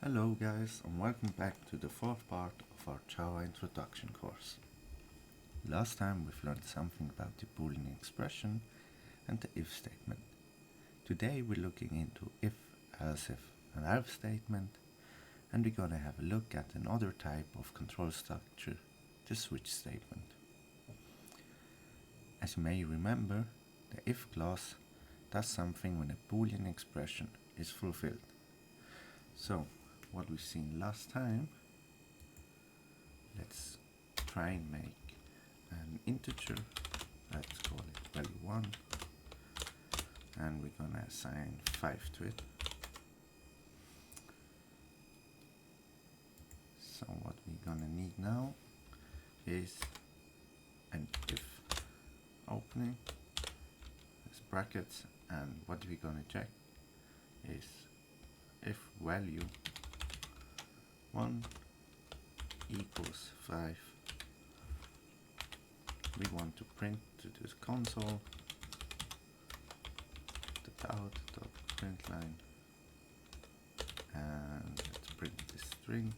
Hello guys, and welcome back to the fourth part of our Java introduction course. Last time we've learned something about the Boolean expression and the if statement. Today we're looking into if, else-if, and else statement, and we're gonna have a look at another type of control structure, the switch statement. As you may remember, the if clause does something when a Boolean expression is fulfilled. So, what we've seen last time, let's try and make an integer, let's call it value 1, and we're gonna assign 5 to it. So what we're gonna need now is an if opening, as brackets, and what we're gonna check is if value 1 equals 5, we want to print to this console the out.println, and let's print this string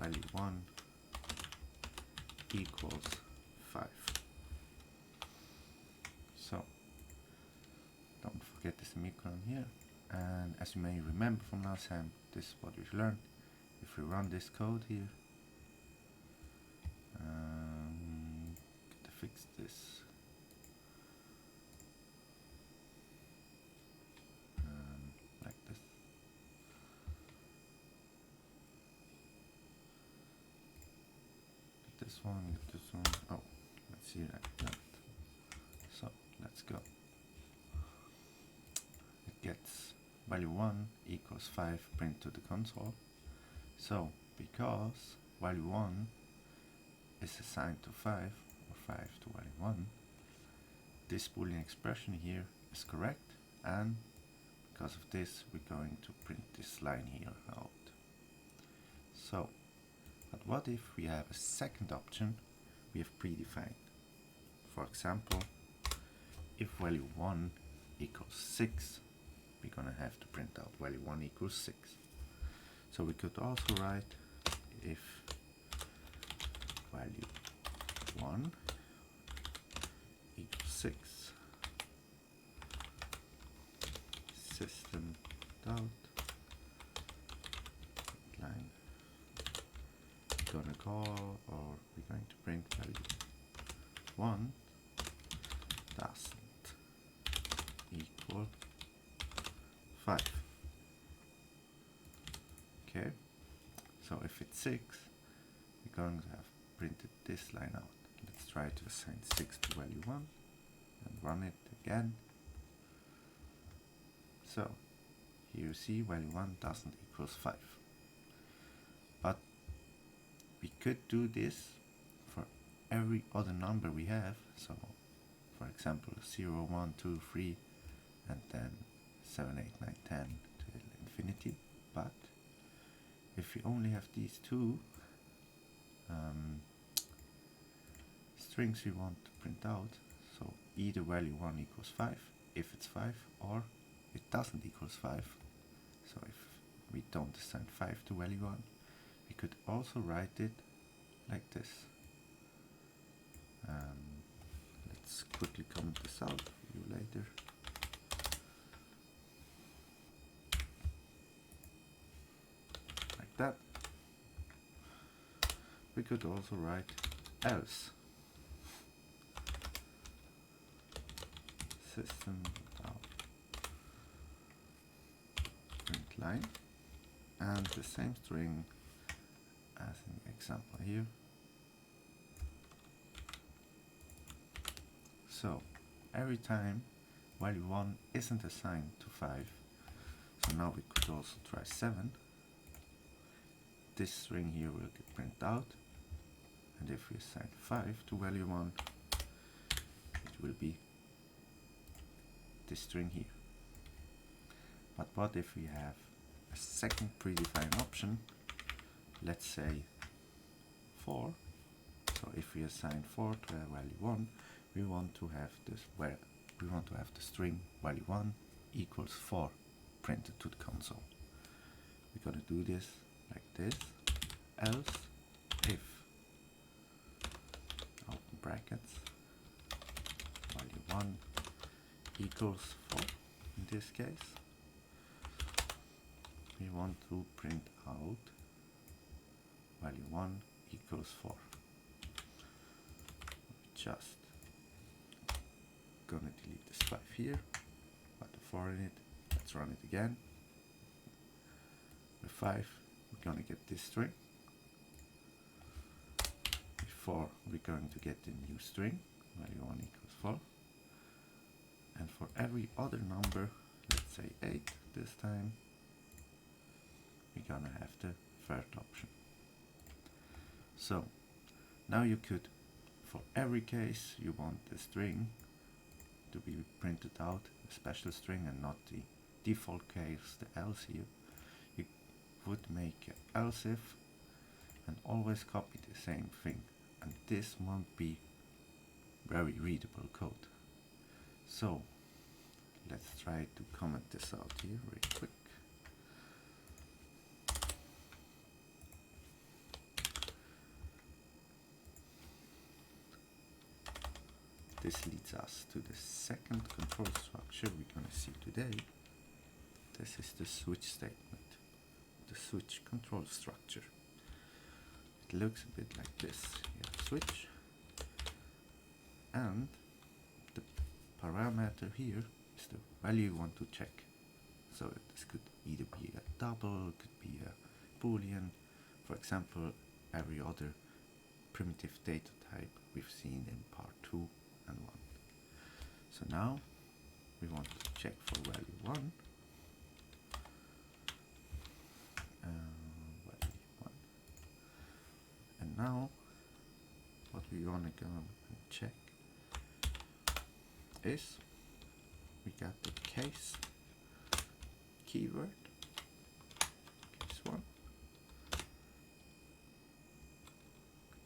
value 1 equals 5. So don't forget the semicolon here. And as you may remember from last time, this is what we've learned. If we run this code here, to fix this, like this. Get this one, get this one. Oh, let's see like that. So let's go. It gets value 1 equals 5 print to the console. So because value 1 is assigned to 5, or 5 to value 1, this Boolean expression here is correct, and because of this we're going to print this line here out. So, but what if we have a second option we have predefined? For example, if value 1 equals 6, we're gonna have to print out value 1 equals 6. So we could also write if value 1 equals 6, system dot line gonna call, or we're going to print value 1 doesn't equal 5. Okay, so if it's 6, we're going to have printed this line out. Let's try to assign 6 to value 1 and run it again. So here you see value 1 doesn't equals 5. But we could do this for every other number we have. So for example 0, 1, 2, 3, and then 7, 8, 9, 10 to infinity. But if we only have these two strings we want to print out, so either value 1 equals 5 if it's 5, or it doesn't equals 5, so if we don't assign 5 to value 1, we could also write it like this. Let's quickly comment this out for you later. Like that. We could also write else. System out print line, and the same string as in the example here. So every time value 1 isn't assigned to 5, so now we could also try 7, this string here will get printed out, and if we assign 5 to value 1, it will be this string here. But what if we have a second predefined option, let's say 4. So if we assign 4 to value 1, we want to have this where we want to have the string value 1 equals 4 printed to the console. we're gonna do this like this, else if, open brackets, value 1 equals 4. In this case, we want to print out value 1 equals 4. Just gonna delete this 5 here, put the 4 in it. Let's run it again. With 5, we're gonna get this string. With 4, we're going to get the new string, value 1 equals 4. And for every other number, let's say 8 this time, we're gonna have the third option. So now you could, for every case you want the string to be printed out, a special string and not the default case, the else here, you would make else if and always copy the same thing, and this won't be very readable code. So let's try to comment this out here very quick. This leads us to the second control structure we're going to see today. This is the switch statement, the switch control structure. It looks a bit like this. You have switch, and the parameter here is the value you want to check. So this could either be a double, it could be a boolean, for example, every other primitive data type we've seen in part 2 and 1. So now we want to check for value 1. Value 1. And now what we want to go and check is we got the case keyword, case 1.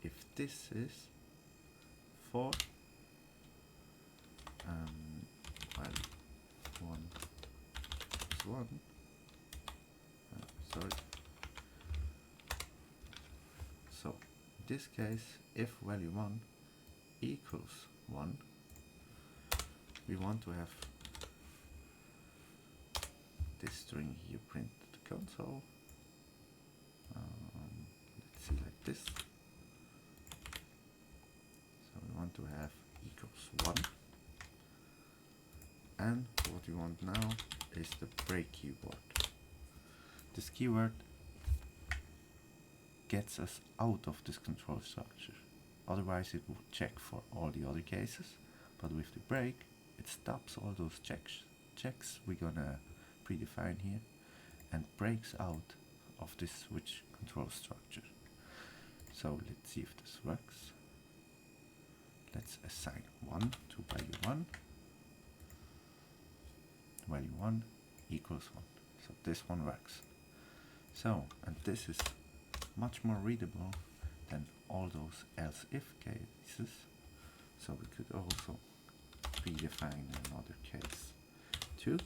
If this is for value 1 is 1, sorry. So in this case, if value 1 equals 1, we want to have this string here print to the console. Let's see like this. So we want to have equals 1. And what we want now is the break keyword. This keyword gets us out of this control structure. Otherwise it would check for all the other cases, but with the break it stops all those checks we're gonna predefine here and breaks out of this switch control structure. So let's see if this works. Let's assign 1 to value 1. Value 1 equals 1. So this one works. So, and this is much more readable than all those else if cases. So we could also predefine another case too.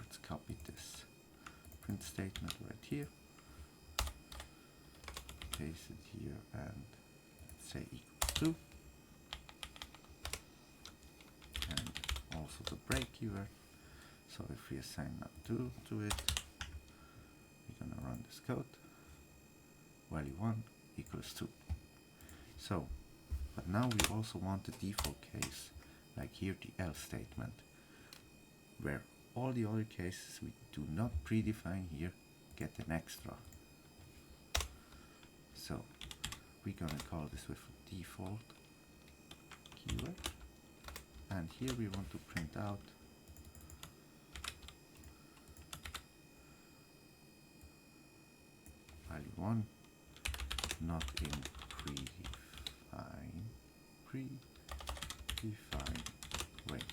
Let's copy this print statement right here, paste it here, and let's say equals 2. And also the break keyword. So if we assign now 2 to it, we're gonna run this code. Value 1 equals 2. So, but now we also want the default case, like here the else statement, where all the other cases we do not predefine here get an extra. So we're gonna call this with default keyword, and here we want to print out value 1 not in predefined range.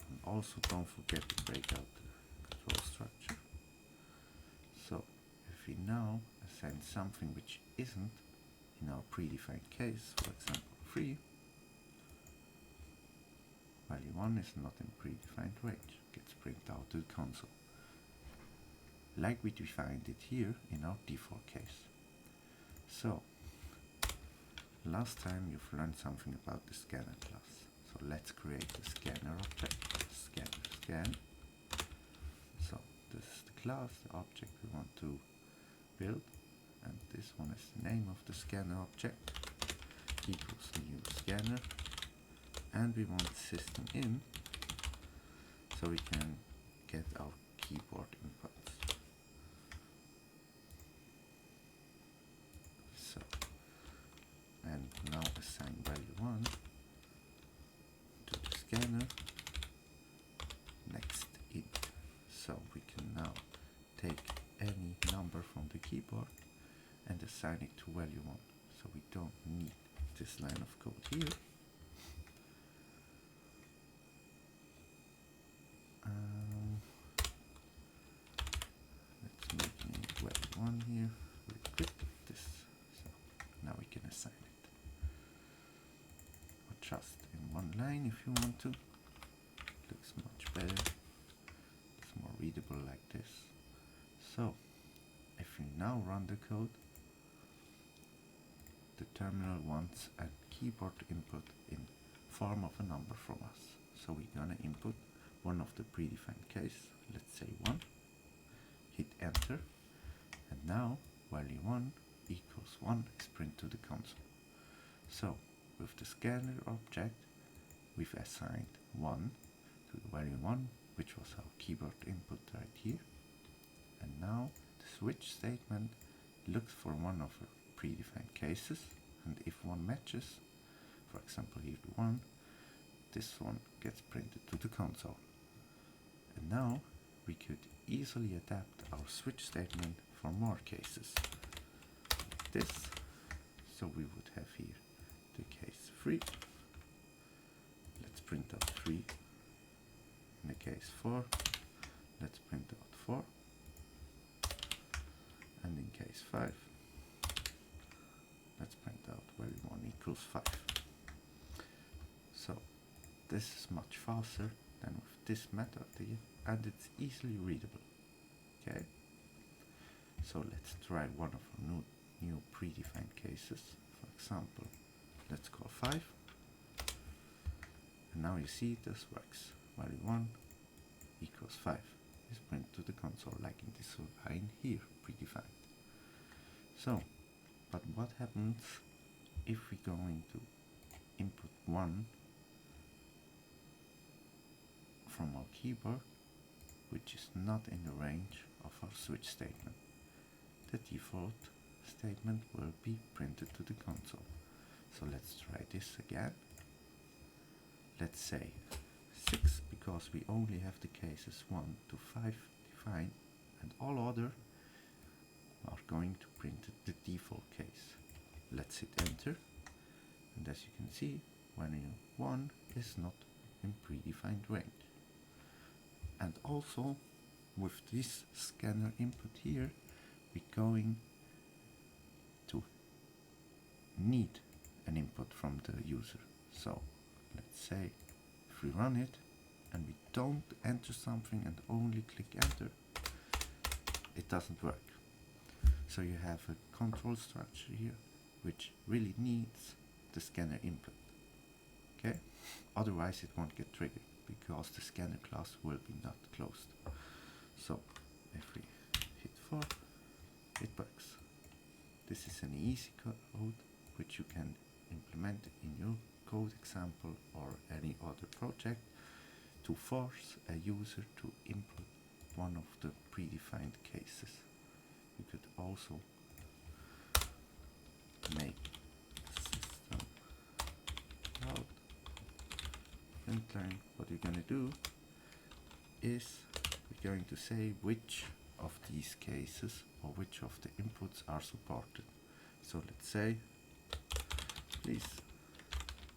And also don't forget to break out the control structure. So if we now assign something which isn't in our predefined case, for example 3, value 1 is not in predefined range, gets printed out to the console, like we defined it here in our default case. So, last time you've learned something about the scanner class. So let's create a scanner object, scan. So this is the class, the object we want to build, and this one is the name of the scanner object, equals new scanner, and we want system in, so we can get our keyboard inputs. So, and now assign value 1 to the scanner, next int. So we can now take any number from the keyboard and assign it to value 1. So we don't need this line of code here. Let's make name value 1 here, real quick, this. So now we can assign it. Or just in one line if you want to. Looks much better. It's more readable like this. So if we now run the code, the terminal wants a keyboard input in form of a number from us. So we're gonna input one of the predefined case, let's say 1, hit enter, and now value 1 equals 1 is printed to the console. So with the scanner object, we've assigned 1 to the value 1, which was our keyboard input right here, and now the switch statement looks for one of our predefined cases, and if one matches, for example here the 1, this one gets printed to the console. And now we could easily adapt our switch statement for more cases, like this. So we would have here the case 3, let's print out 3. In the case 4, let's print out 4, and in case 5, let's print out value 1 equals 5. So this is much faster than with this method here, and it's easily readable. Okay, so let's try one of our new predefined cases. For example, let's call 5, and now you see this works. Value 1 equals 5 is printed to the console, like in this line here, predefined. So, but what happens if we're going to input 1 from our keyboard, which is not in the range of our switch statement? The default statement will be printed to the console. So let's try this again. Let's say 6, because we only have the cases 1 to 5 defined, and all other are going to print the default case. Let's hit enter, and as you can see, value 1 is not in predefined range. And also with this scanner input here, we're going to need an input from the user. So let's say if we run it and we don't enter something and only click enter, it doesn't work. So you have a control structure here which really needs the scanner input. Okay, otherwise it won't get triggered because the scanner class will be not closed. So if we hit 4, it works. This is an easy code which you can implement in your code example or any other project to force a user to input one of the predefined cases. You could also make system out print line. What you're going to do is we're going to say which of these cases or which of the inputs are supported. So let's say please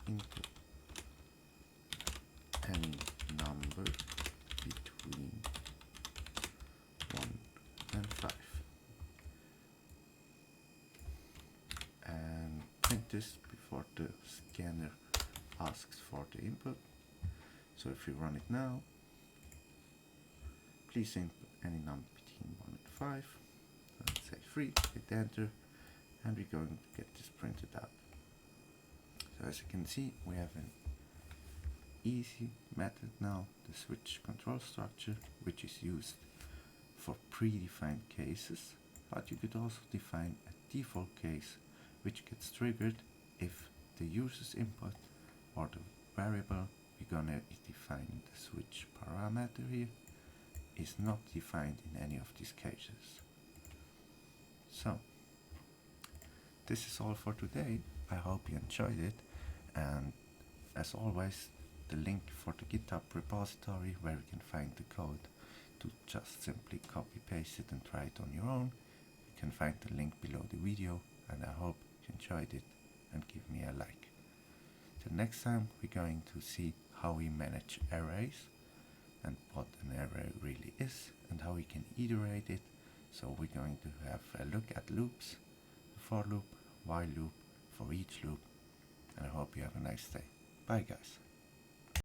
input any number between 1 and 5 and print this before the scanner asks for the input. So if you run it now, please input any number between 1 and 5. So let's say 3, hit enter, and we're going to get this printed out. So as you can see, we have an easy method now, the switch control structure, which is used for predefined cases, but you could also define a default case which gets triggered if the user's input or the variable we're gonna define in the switch parameter here is not defined in any of these cases. So this is all for today. I hope you enjoyed it, and as always, the link for the GitHub repository where you can find the code to just simply copy paste it and try it on your own. You can find the link below the video, and I hope you enjoyed it and give me a like. Till next time, we're going to see how we manage arrays and what an array really is and how we can iterate it. So we're going to have a look at loops, the for loop, while loop, for each loop, and I hope you have a nice day. Bye guys.